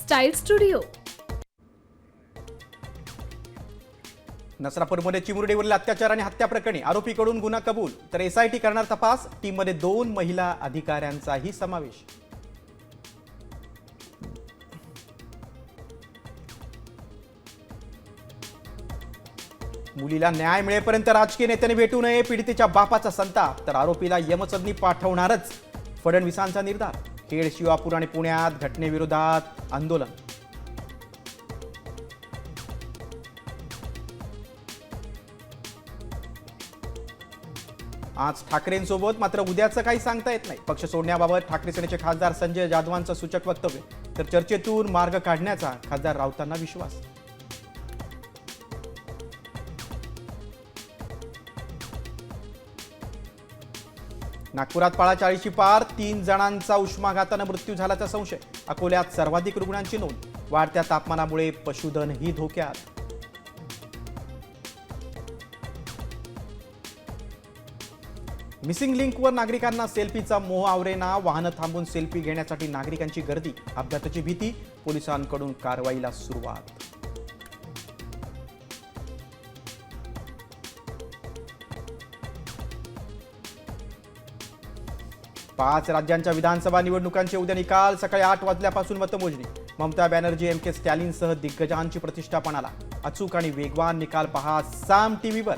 Style studio. नसरापूरमध्ये चिमुरडीवरील अत्याचार आणि हत्या प्रकरणी आरोपीकडून गुन्हा कबूल, तर एसआयटी करणार तपास. टीममध्ये 2 महिला अधिकाऱ्यांचाही समावेश. मुलीला न्याय मिळेपर्यंत राजकीय नेत्याने भेटू नये, पीडितेच्या बापाचा संताप. तर आरोपीला यमसदनी पाठवणारच, फडणवीसांचा निर्धार. खेड, शिवापूर आणि पुण्यात घटनेविरोधात आंदोलन. आज ठाकरेंसोबत, मात्र उद्याचं काही सांगता येत नाही. पक्ष सोडण्याबाबत ठाकरे सेनेचे खासदार संजय जाधवांचं सूचक वक्तव्य. तर चर्चेतून मार्ग काढण्याचा खासदार राऊतांना विश्वास. नागपुरात पाळा 40ची पार, 3 जणांचा उष्माघाताने मृत्यू झाल्याचा संशय. अकोल्यात सर्वाधिक रुग्णांची नोंद. वाढत्या तापमानामुळे पशुधनही धोक्यात. मिसिंग लिंकवर नागरिकांना सेल्फीचा मोह आवरेना. वाहनं थांबून सेल्फी घेण्यासाठी नागरिकांची गर्दी. अपघाताची भीती, पोलिसांकडून कारवाईला सुरुवात. 5 राज्यांच्या विधानसभा निवडणुकांचे उद्या निकाल. सकाळी 8 वाजल्यापासून मतमोजणी. ममता बॅनर्जी, एम के स्टॅलिनसह दिग्गजांची प्रतिष्ठा पणाला. अचूक आणि वेगवान निकाल पहा साम टीव्हीवर.